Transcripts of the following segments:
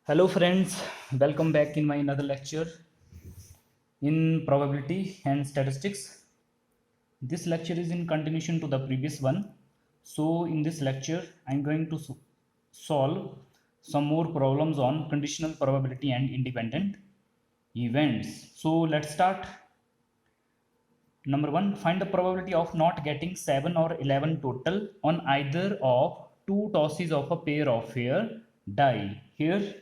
Hello friends, welcome back in my another lecture in probability and statistics. This lecture is in continuation to the previous one. So in this lecture I am going to solve some more problems on conditional probability and independent events. So let's start. Number 1, find the probability of not getting 7 or 11 total on either of two tosses of a pair of fair die. Here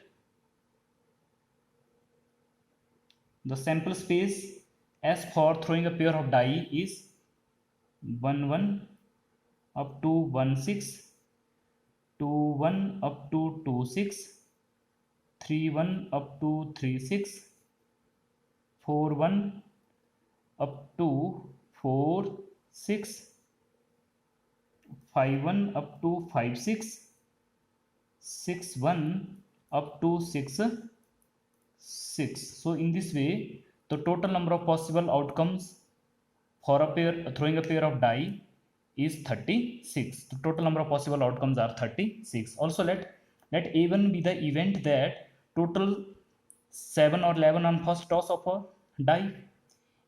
the sample space as for throwing a pair of die is 1 1 up to 1 6, 2 1 up to 2 6, 3 1 up to 3 6, 4 1 up to 4 6, 5 1 up to 5 6, 6 1 up to 6 6. So in this way the total number of possible outcomes for a pair throwing a pair of die is 36. The total number of possible outcomes are 36. Also let a1 be the event that total 7 or 11 on first toss of a die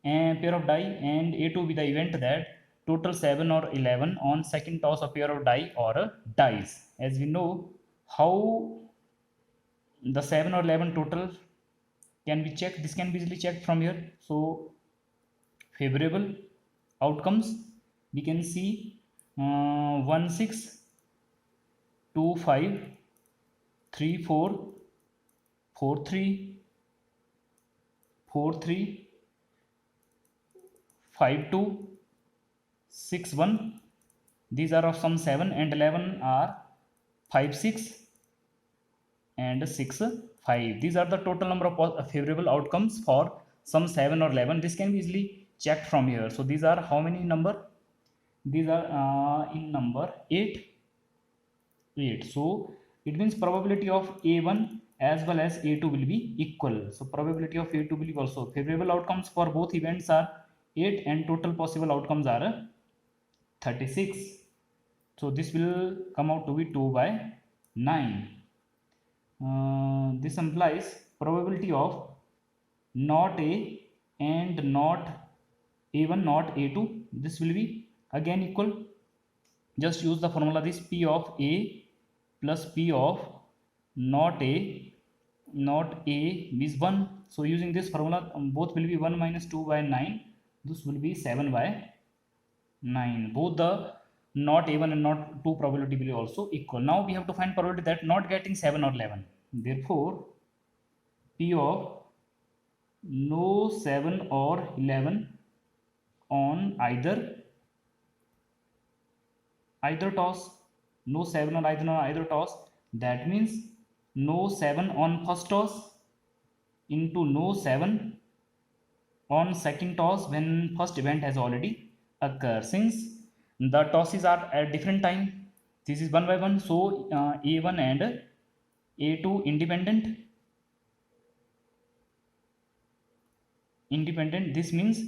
and pair of die, and a2 be the event that total 7 or 11 on second toss of pair of die or dice. As we know how the 7 or 11 total can be checked, this can be easily checked from here. So favorable outcomes we can see 1 6, 2 5, 3 4, 4 3, 4 3, 5 2, 6 1. These are of some 7, and 11 are 5 6 and 6 5. These are the total number of favorable outcomes for some 7 or 11. This can be easily checked from here. So these are how many number? These are in number 8. So it means probability of a1 as well as a2 will be equal. So probability of a2 will be also favorable outcomes for both events are 8 and total possible outcomes are 36. So this will come out to be 2 by 9. This implies probability of not a and not a1 not a2, this will be again equal. Just use the formula, this p of a plus p of not a is 1. So using this formula both will be 1 minus 2 by 9, this will be 7 by 9. Both the not a1 and not 2 probability will be also equal. Now we have to find probability that not getting 7 or 11. Therefore p of no 7 or 11 on either toss, no 7 or either toss, that means no 7 on first toss into no 7 on second toss when first event has already occurred. Since the tosses are at different time, this is one by one, so a1 and a2 independent. This means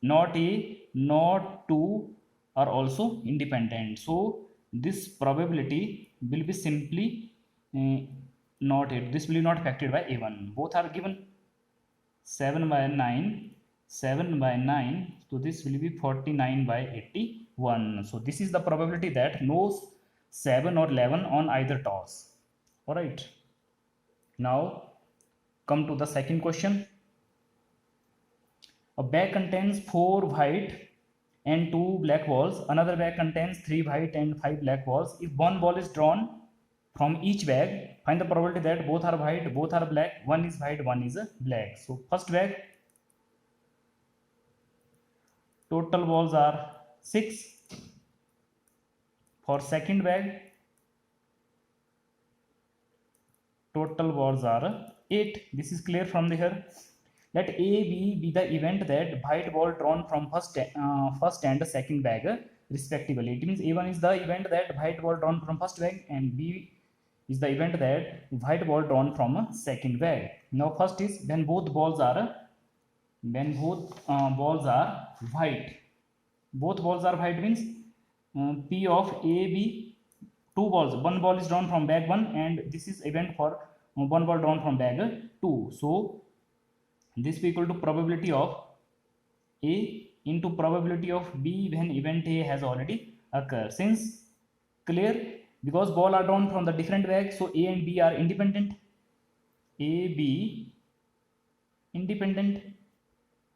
not a not 2 are also independent. So this probability will be simply not it. This will be not factored by a1. Both are given 7 by 9, 7 by 9. So this will be 49 by 81. So this is the probability that no 7 or 11 on either toss. All right. Now come to the second question. A bag contains 4 white and 2 black balls. Another bag contains 3 white and 5 black balls. If one ball is drawn from each bag, find the probability that both are white, both are black, one is white, one is black. So first bag, total balls are 6. For second bag, total balls are 8. This is clear from here. Let A, B be the event that white ball drawn from first and second bag respectively. It means A1 is the event that white ball drawn from first bag, and B is the event that white ball drawn from a second bag. Now first is when both balls are white. Both balls are white means P of A, B, two balls. One ball is drawn from bag 1, and this is event for one ball drawn from bag 2. So this will equal to probability of A into probability of B when event A has already occurred. Since clear, because ball are drawn from the different bag, so A and B are independent. A, B independent.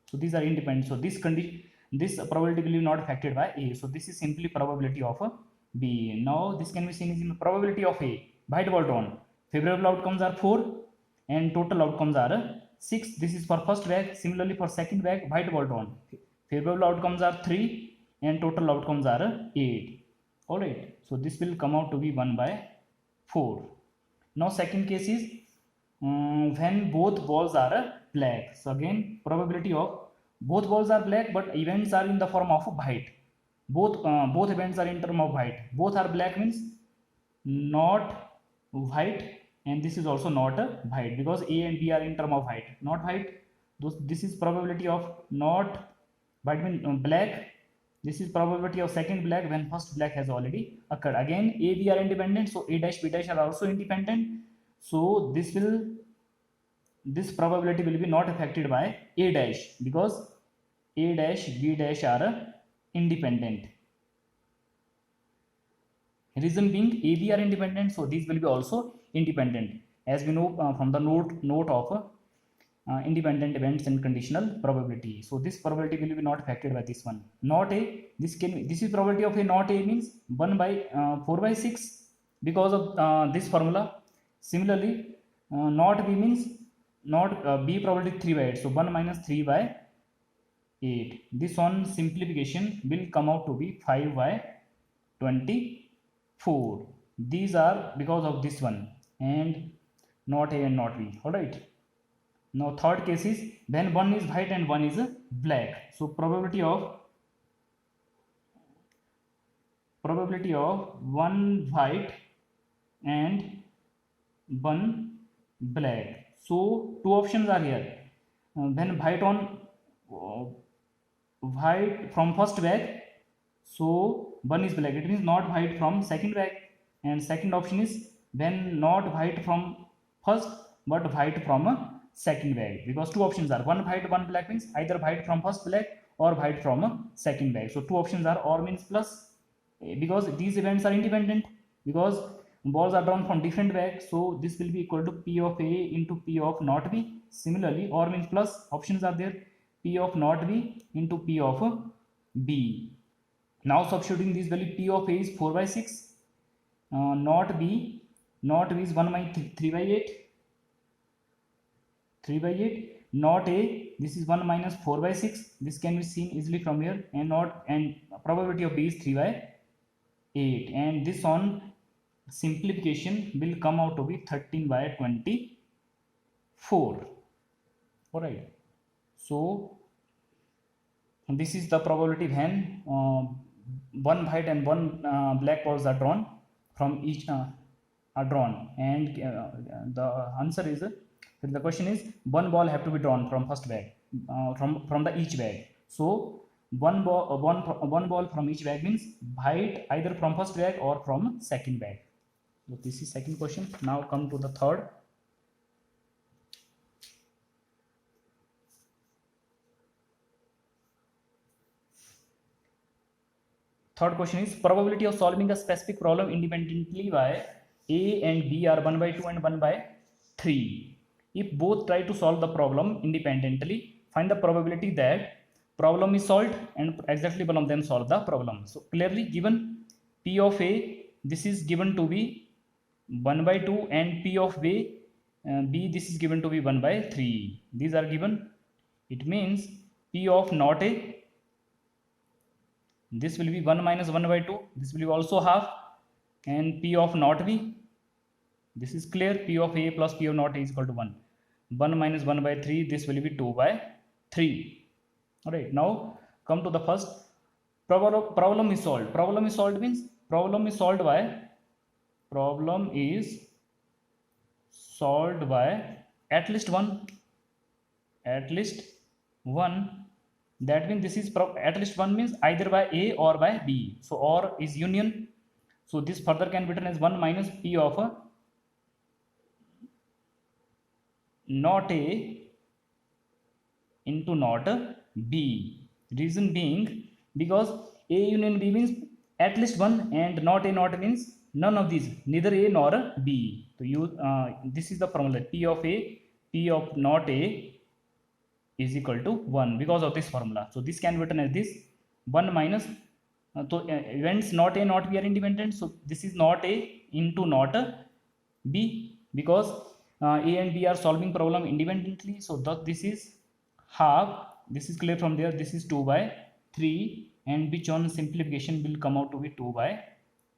So these are independent. So this condition, this probability will be not affected by A. So this is simply probability of B. Now this can be seen as in probability of A. White ball drawn. Favorable outcomes are 4 and total outcomes are 6. This is for first bag. Similarly for second bag, white ball drawn. Favorable outcomes are 3 and total outcomes are 8. Alright. So this will come out to be 1 by 4. Now second case is when both balls are black. So again probability of both balls are black but events are in the form of white. Both events are in term of white. Both are black means not white, and this is also not white because A and B are in term of white, not white. This is probability of not white means black. This is probability of second black when first black has already occurred. Again A, B are independent, so A dash, B dash are also independent. So this probability will be not affected by A dash because A dash, B dash are independent. Reason being A, B are independent, so these will be also independent, as we know from the note of independent events and conditional probability. So this probability will be not affected by this one. Not A, this is probability of A not A means 1 by 4 by 6 because of this formula. Similarly, not B means not B probability 3 by 8. So 1 minus 3 by 8. This one simplification will come out to be 5 by 24. These are because of this one and not A and not B. Alright. Now third case is when one is white and one is black. So probability of one white and one black. So two options are here. When white from first bag, so one is black. It means not white from second bag. And second option is when not white from first but white from a second bag. Because two options are one white, one black means either white from first black or white from a second bag. So two options are or means plus because these events are independent because balls are drawn from different bags, so this will be equal to P of A into P of not B. Similarly, or means plus options are there, P of not B into P of B. Now substituting this value, P of A is 4 by 6, not B is 1 by 3 by 8, not A, this is 1 minus 4 by 6, this can be seen easily from here, and probability of B is 3 by 8, and this on simplification will come out to be 13 by 24. Alright, so this is the probability when one white and one black balls are drawn from each and the answer is the question is one ball have to be drawn from first bag from the each bag. So one ball from each bag means white either from first bag or from second bag. So this is second question. Now come to the third. Third question is probability of solving a specific problem independently by A and B are 1 by 2 and 1 by 3. If both try to solve the problem independently, find the probability that problem is solved and exactly one of them solve the problem. So clearly given P of A, this is given to be 1 by 2 and P of B, this is given to be 1 by 3. These are given. It means P of not A, this will be 1 minus 1 by 2. This will be also half, and P of not B, this is clear. P of A plus P of not A is equal to 1. 1 minus 1 by 3, this will be 2 by 3. Alright, now come to the first. Problem is solved. Problem is solved means problem is solved by at least one. That means this is at least one means either by A or by B. So or is union. So this further can be written as 1 minus P of not A into not B. Reason being, because A union B means at least one, and not A not means none of these, neither A nor B. So you this is the formula: P of A, P of not A is equal to 1 because of this formula. So this can be written as this 1 minus events not A not B are independent, so this is not A into not B, because A and B are solving problem independently. So that this is half, this is clear from there, this is 2 by 3, and which on simplification will come out to be 2 by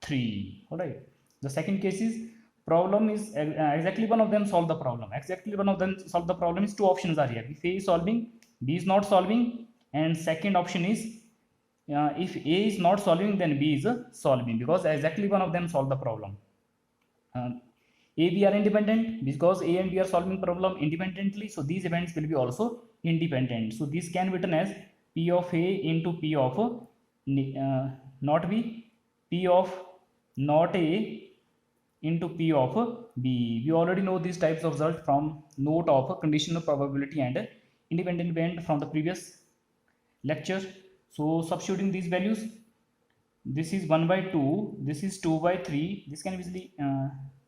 3. All right. The second case is problem is exactly one of them solve the problem. Exactly one of them solve the problem is two options are here. If A is solving, B is not solving, and second option is if A is not solving, then B is solving, because exactly one of them solve the problem. A, B are independent because A and B are solving problem independently. So these events will be also independent. So this can be written as P of A into P of not B, P of not A into P of B. We already know these types of result from note of conditional probability and independent event from the previous lecture. So substituting these values, this is 1 by 2, this is 2 by 3, this can easily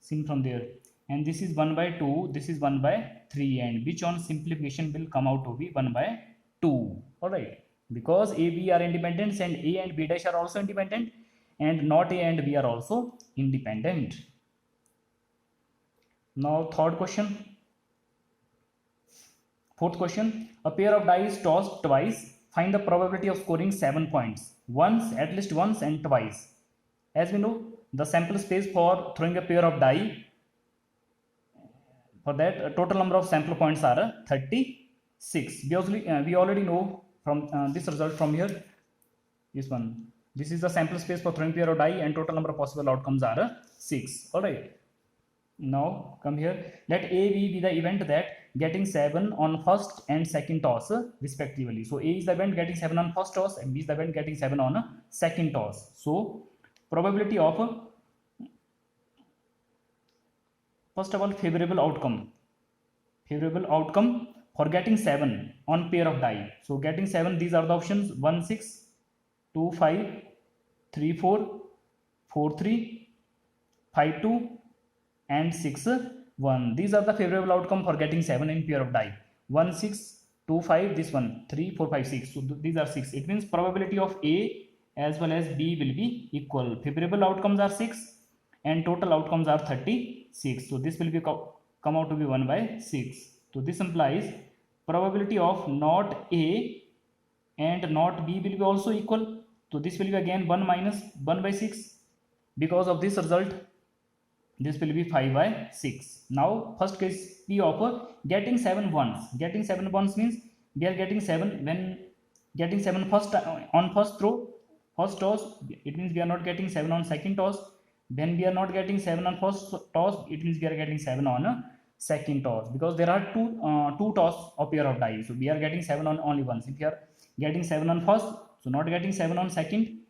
seen from there, and this is 1 by 2, this is 1 by 3, and which on simplification will come out to be 1 by 2. All right, because A, B are independent, and A and B dash are also independent, and not A and B are also independent. Now third question, fourth question, a pair of die is tossed twice. Find the probability of scoring 7 points. Once, at least once, and twice. As we know, the sample space for throwing a pair of die, for that total number of sample points are 36. We already know from this result from here. This one. This is the sample space for throwing pair of die, and total number of possible outcomes are 6. All right. Now come here. Let A, B be the event that getting 7 on first and second toss respectively. So A is the event getting 7 on first toss, and B is the event getting 7 on second toss. So probability of first of all favorable outcome for getting 7 on pair of die. So getting 7, these are the options: 1 6, 2 5, 3 4, 4 3, 5 2, and 6 1. These are the favorable outcome for getting 7 in pair of die. 1 6, 2 5, this one, 3 4 5 6. So these are 6. It means probability of A as well as B will be equal. Favorable outcomes are 6 and total outcomes are 36. So this will be come out to be 1 by 6. So this implies probability of not A and not B will be also equal. So this will be again 1 minus 1 by 6. Because of this result, this will be 5 by 6. Now first case P of getting 7 once. Getting 7 once means we are getting 7 when getting 7 first on first throw, first toss. It means we are not getting 7 on second toss. When we are not getting 7 on first toss, it means we are getting 7 on second toss, because there are two toss of pair of die. So we are getting 7 on only once. If you are getting 7 on first, so not getting 7 on second,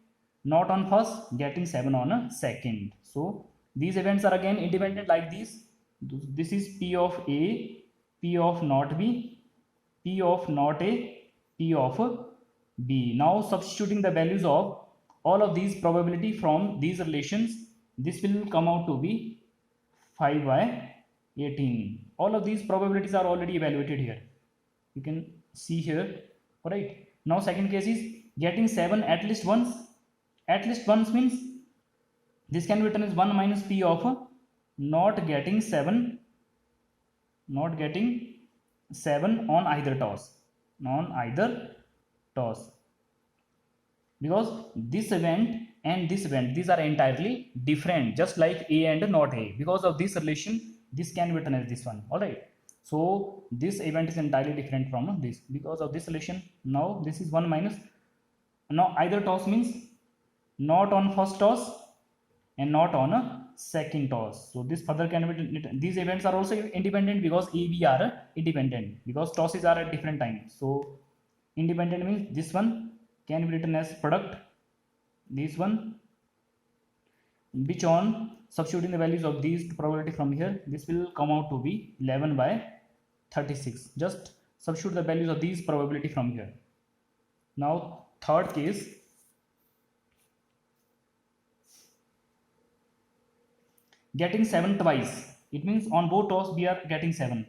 not on first, getting 7 on second. So these events are again independent like these. This is P of A, P of not B, P of not A, P of B. Now substituting the values of all of these probability from these relations, this will come out to be 5 by 18. All of these probabilities are already evaluated here. You can see here. Alright. Now second case is getting 7 at least once. At least once means this can be written as 1 minus P of not getting 7 on either toss. Because this event and this event, these are entirely different, just like A and not A. Because of this relation, this can be written as this one. All right. So this event is entirely different from this because of this relation. Now this is 1 minus. Now either toss means not on first toss and not on a second toss. So this further can be, these events are also independent because A, B are independent because tosses are at different times. So independent means this one can be written as product, this one, which on substituting the values of these probability from here, this will come out to be 11 by 36. Just substitute the values of these probability from here. Now third case, getting 7 twice. It means on both toss we are getting 7.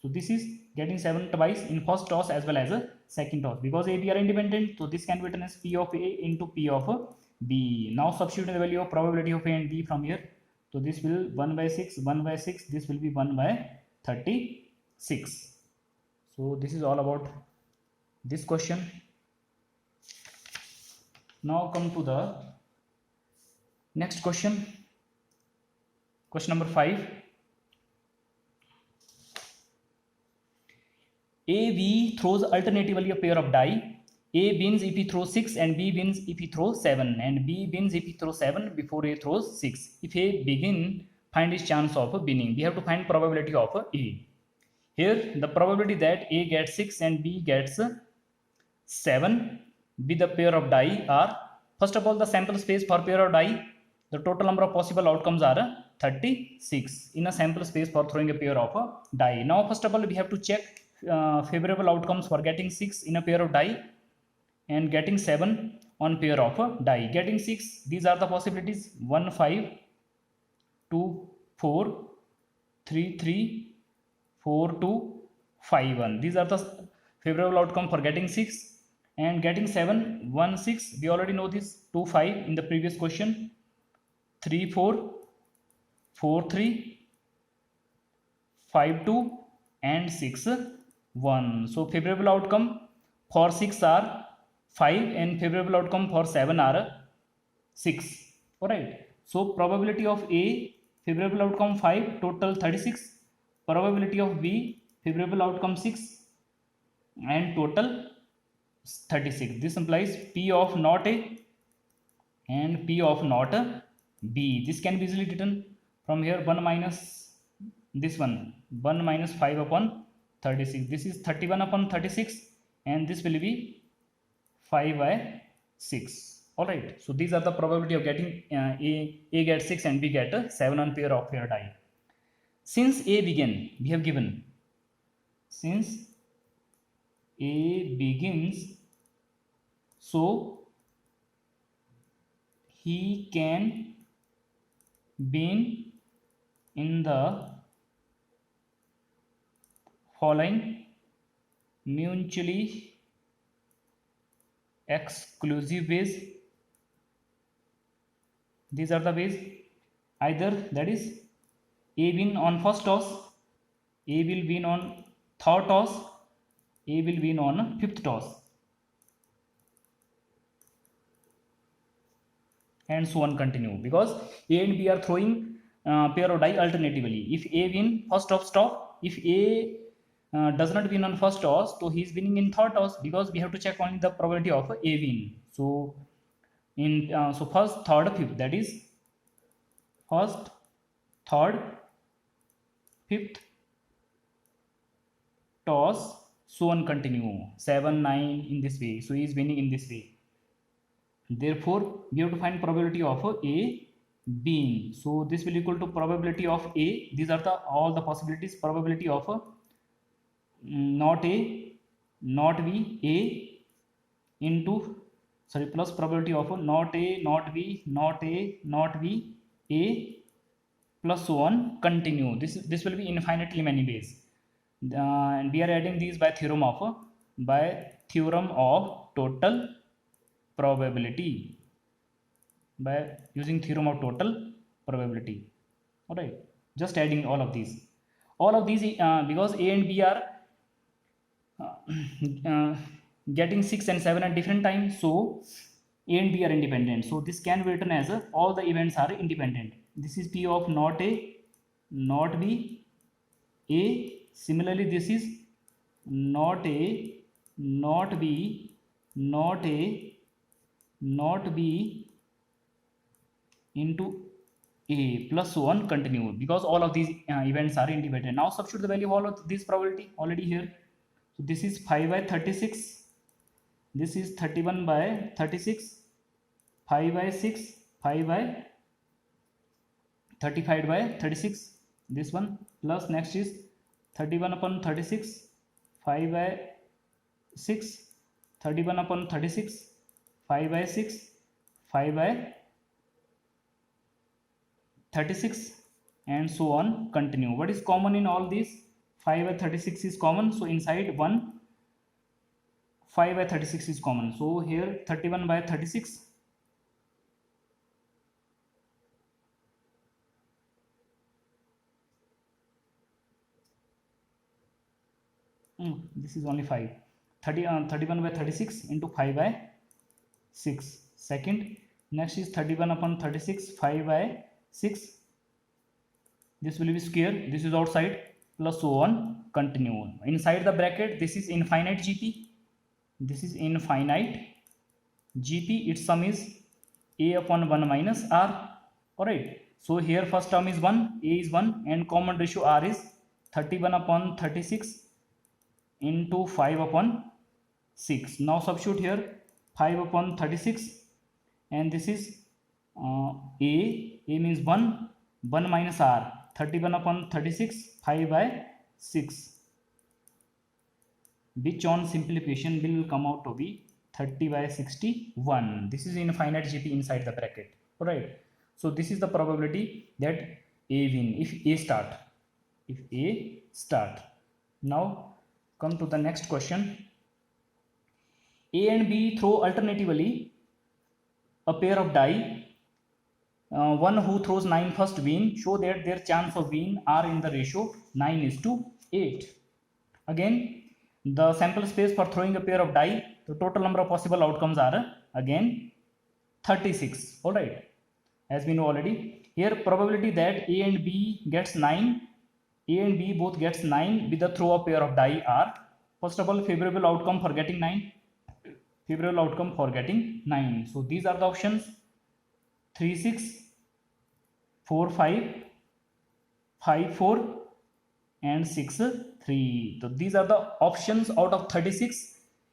So this is getting 7 twice in first toss as well as a second toss. Because A, B are independent, so this can be written as P of A into P of B. Now substitute the value of probability of A and B from here. So this will 1 by 6, 1 by 6, this will be 1 by 36. So this is all about this question. Now come to the next question. Question number 5. A, B throws alternatively a pair of die. A wins if he throws 6 and B wins if he throws 7, and B wins if he throws 7 before A throws 6. If A begin, find his chance of winning. We have to find probability of A. Here the probability that A gets 6 and B gets 7 with a pair of die are, first of all, the sample space for pair of die. The total number of possible outcomes are 36 in a sample space for throwing a pair of die. Now first of all we have to check favorable outcomes for getting 6 in a pair of die and getting 7 on pair of die. Getting 6, these are the possibilities: 1 5, 2 4, 3 3, 4 2, 5 1. These are the favorable outcome for getting 6. And getting 7, 1 6, we already know this, 2 5 in the previous question, 3 4, 4 3, 5 2 and 6 1. So favorable outcome for 6 are 5 and favorable outcome for 7 are 6. Alright. So probability of A, favorable outcome 5, total 36. Probability of B, favorable outcome 6 and total 36. This implies P of not A and P of not B. This can be easily written from here, 1 minus this one, 1 minus 5 upon 36. This is 31 upon 36 and this will be 5 by 6. Alright. So these are the probability of getting A gets 6 and B get 7 on pair of pair die. Since A began, we have given, since A begins, so he can win in the following mutually exclusive ways. These are the ways: either that is A win on first toss, A will win on third toss, A will win on fifth toss, and so on continue, because A and B are throwing pair of die alternatively. If A win first toss, if A does not win on first toss, so he is winning in third toss, because we have to check only the probability of A win. So in so first, third, fifth, that is first, third, fifth toss, so on continue, 7 9 in this way. So he is winning in this way. Therefore we have to find probability of A being. So this will equal to probability of A. These are the all the possibilities: probability of not A, not B, A into, sorry, plus probability of not A, not B, not A, not B, A, plus so on continue. This will be infinitely many ways, and we are adding these by theorem of total probability, by using theorem of total probability. All right, just adding all of these because A and B are getting 6 and 7 at different times, so A and B are independent. So this can be written as all the events are independent. This is P of not A, not B, A. Similarly, this is not A, not B, not A, not B into A, plus so on continue, because all of these events are independent. Now substitute the value of all of this probability already here. So this is 5 by 36, this is 31 by 36, 5 by 6, 5 by 35 by 36, this one, plus next is 31/36 5/6, 31/36 5/6, 5/36, and so on. Continue. What is common in all these? 5/36 is common, so inside 1 5/36 is common, so here 31/36. This is only 5. 31/36 into 5/6. Second, next is 31/36 5/6. This will be square, this is outside, plus so on. Continue. Inside the bracket, this is infinite GP. This is infinite GP. Its sum is a upon 1 minus r. Alright. So here first term is 1, a is 1, and common ratio r is 31/36 into 5/6. Now substitute here 5/36, and this is a means 1 minus r, 31/36 5/6, which on simplification will come out to be 30/61. This is infinite GP inside the bracket. Alright, so this is the probability that a win if a start. Now come to the next question. A and B throw alternatively a pair of die. One who throws 9 first win. Show that their chance of win are in the ratio 9:8. Again, the sample space for throwing a pair of die, the total number of possible outcomes are again 36. Alright, as we know already. Here probability that A and B gets 9, A and B both gets 9 with the throw a pair of die are, first of all, favorable outcome for getting 9. Favorable outcome for getting 9. So these are the options: 3 6, 4 5, 5 4, and 6 3. So these are the options out of 36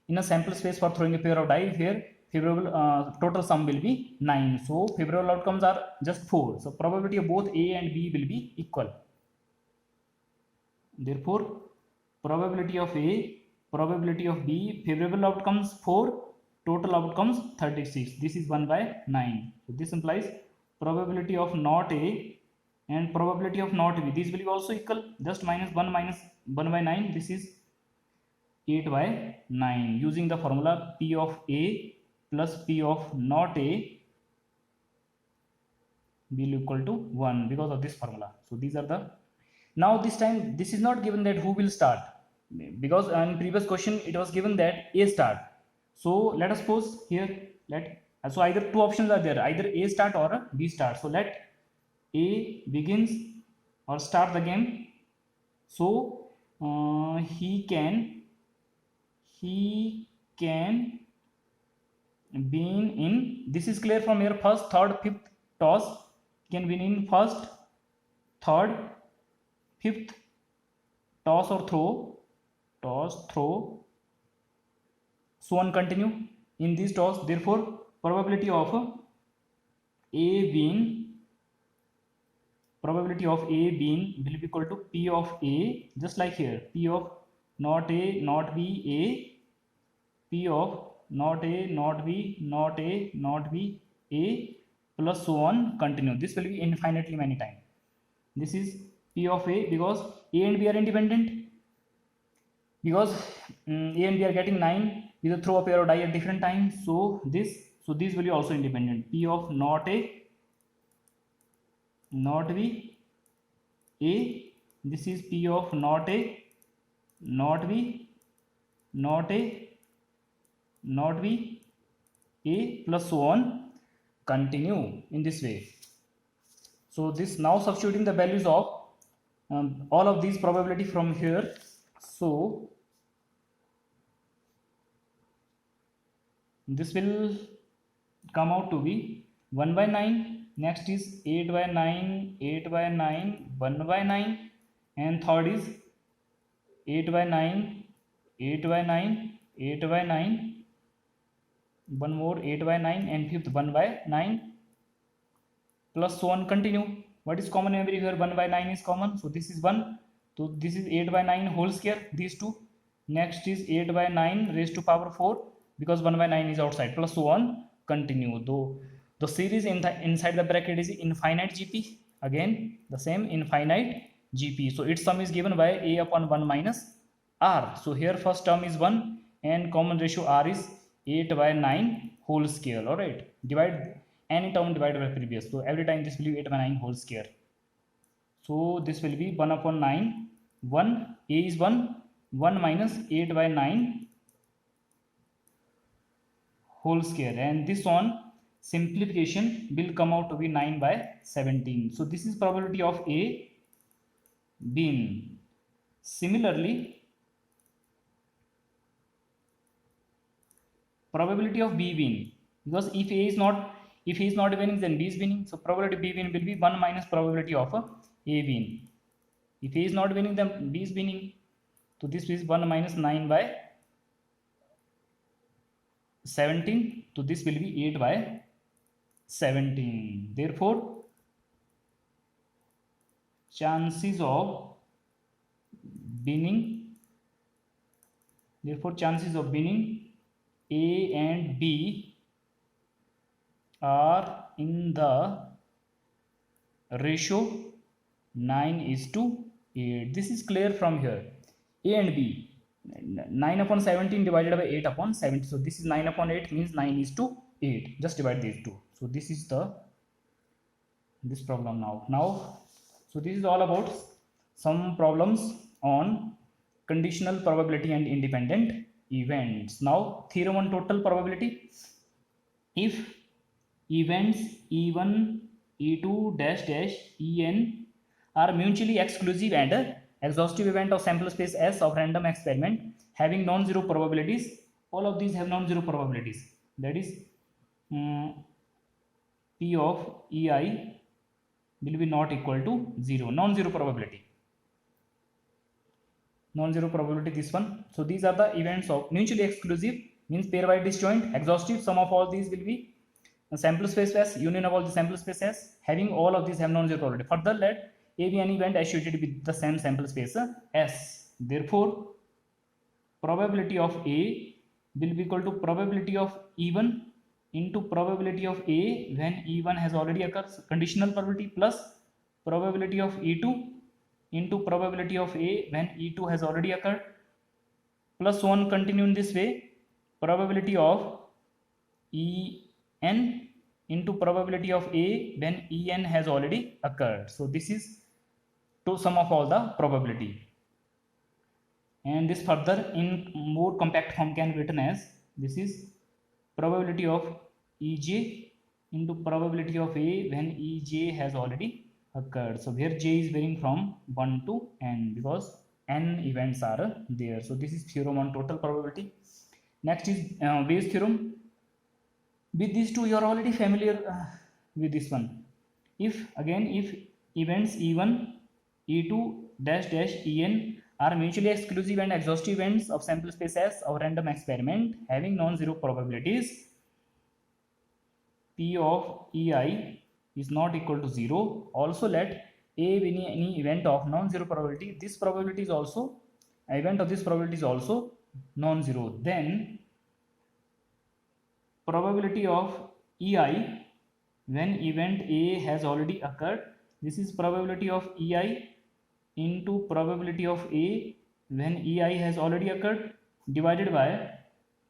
in a sample space for throwing a pair of die. Here favorable total sum will be 9. So favorable outcomes are just 4. So probability of both A and B will be equal. Therefore, probability of A, probability of B, favorable outcomes 4, total outcomes 36. This is 1/9. So this implies probability of not A and probability of not B. These will be also equal. Just minus 1/9. This is 8/9. Using the formula P of A plus P of not A will equal to 1 because of this formula. So these are the. Now this time this is not given that who will start, because in previous question it was given that A start. So let us suppose here so either two options are there, either A start or B start. So let A begins or start the game. So he can win in, this is clear from here, first, third, fifth toss. Can win in first, third, fifth toss or throw, so on. Continue in these toss. Therefore probability of A win, probability of A win will be equal to P of A, just like here, P of not A not B A, P of not A not B not A not B A, plus so on. Continue. This will be infinitely many times. This is P of A because A and B are independent, because A and B are getting 9 with a throw a pair of die at different times. So these will be also independent. P of not A not B A, this is P of not A not B not A not B A, plus so on. Continue in this way. So this, now substituting the values of all of these probability from here. So this will come out to be 1/9. Next is 8/9, 8/9, 1/9, and third is 8/9, 8/9, 8/9, one more 8/9, and fifth 1/9, plus so on. Continue. What is common everywhere? 1/9 is common, so this is 1. So this is 8 by 9 whole square, these two. Next is 8 by 9 raised to power 4, because 1 by 9 is outside, plus so on continue. Though the series in the inside the bracket is infinite GP, again the same infinite GP. So its sum is given by a upon 1 minus r. So here first term is 1 and common ratio r is 8 by 9 whole square. All right, divide any term divided by previous, so every time this will be 8 by 9 whole square. So this will be 1 upon 9, 1, a is 1, 1 minus 8 by 9 whole square, and this on simplification will come out to be 9 by 17. So this is probability of A being. Similarly, probability of B win, because if A is not, if A is not winning, then B is winning. So probability B win will be 1 minus probability of A win. If A is not winning, then B is winning. So this is 1 minus 9 by 17. So this will be 8 by 17. Therefore, chances of winning, A and B are in the ratio 9:8. This is clear from here. A and B, 9 upon 17 divided by 8 upon 70. So this is 9 upon 8 means 9:8. Just divide these two. So this is this problem now. So this is all about some problems on conditional probability and independent events. Now theorem on total probability. If events E1, E2 dash dash En are mutually exclusive and exhaustive event of sample space S of random experiment having non-zero probabilities, all of these have non-zero probabilities, that is P of Ei will be not equal to 0, non-zero probability, this one. So these are the events of mutually exclusive means pairwise disjoint, exhaustive sum of all these will be sample space S, union of all the sample space S, having all of these have non-zero probability. Further, let A be an event associated with the same sample space S. Therefore, probability of A will be equal to probability of E1 into probability of A when E1 has already occurred, conditional probability, plus probability of E2 into probability of A when E2 has already occurred, plus 1 continue in this way, probability of En into probability of A when En has already occurred. So this is to sum of all the probability, and this further in more compact form can be written as, this is probability of Ej into probability of A when Ej has already occurred. So here J is varying from 1 to n because n events are there. So this is theorem on total probability. Next is Bayes theorem. With these two you are already familiar with this one. If events E1, E2 dash dash En are mutually exclusive and exhaustive events of sample space S of random experiment having non-zero probabilities, P of Ei is not equal to 0. Also let A be any event of non-zero probability. This probability is also, event of this probability is also non-zero. Then probability of Ei when event A has already occurred, this is probability of Ei into probability of A when Ei has already occurred divided by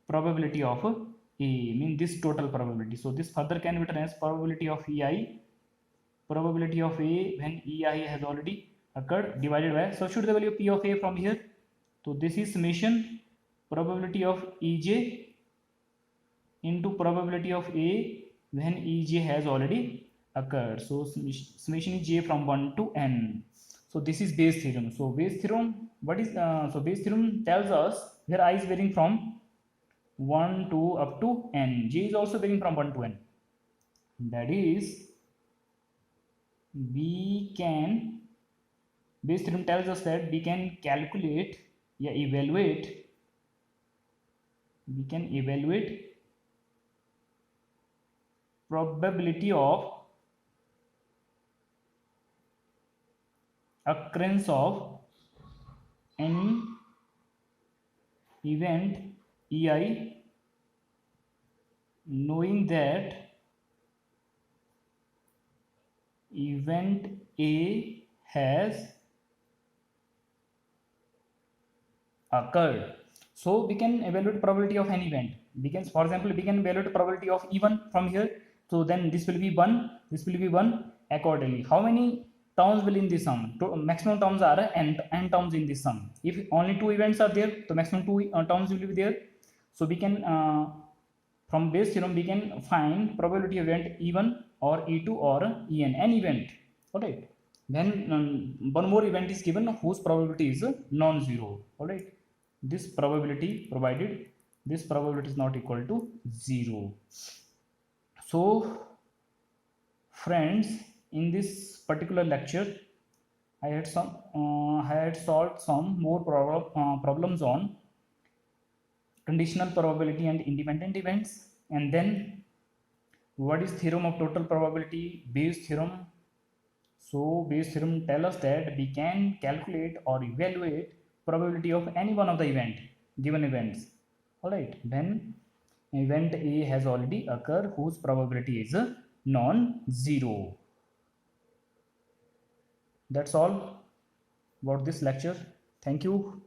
probability of A, mean this total probability. So this further can be written as probability of Ei, probability of A when Ei has already occurred divided by, substitute the value of P of A from here. So this is summation probability of Ej into probability of A when Ej has already occurred. So summation is J from 1 to n. So this is Bayes theorem. So Bayes theorem, what is so Bayes theorem tells us where I is varying from 1 to up to n. J is also varying from 1 to n. That is, we can, Bayes theorem tells us that we can calculate, evaluate probability of occurrence of event ei knowing that event A has occurred. So we can evaluate probability of an event. We can, for example, we can evaluate probability of E1 from here. So then this will be 1, this will be 1 accordingly. How many terms will in this sum? Maximum terms are n terms in this sum. If only 2 events are there, the maximum 2 terms will be there. So we can from Bayes theorem we can find probability of event E1 or E2 or En, an event. Alright. Then one more event is given whose probability is non-zero. Alright. This probability provided this probability is not equal to 0. So friends, in this particular lecture I had solved some more problems on conditional probability and independent events, and then what is theorem of total probability, Bayes theorem. So Bayes theorem tell us that we can calculate or evaluate probability of any one of the given events. Alright, then event A has already occurred whose probability is non-zero. That's all about this lecture. Thank you.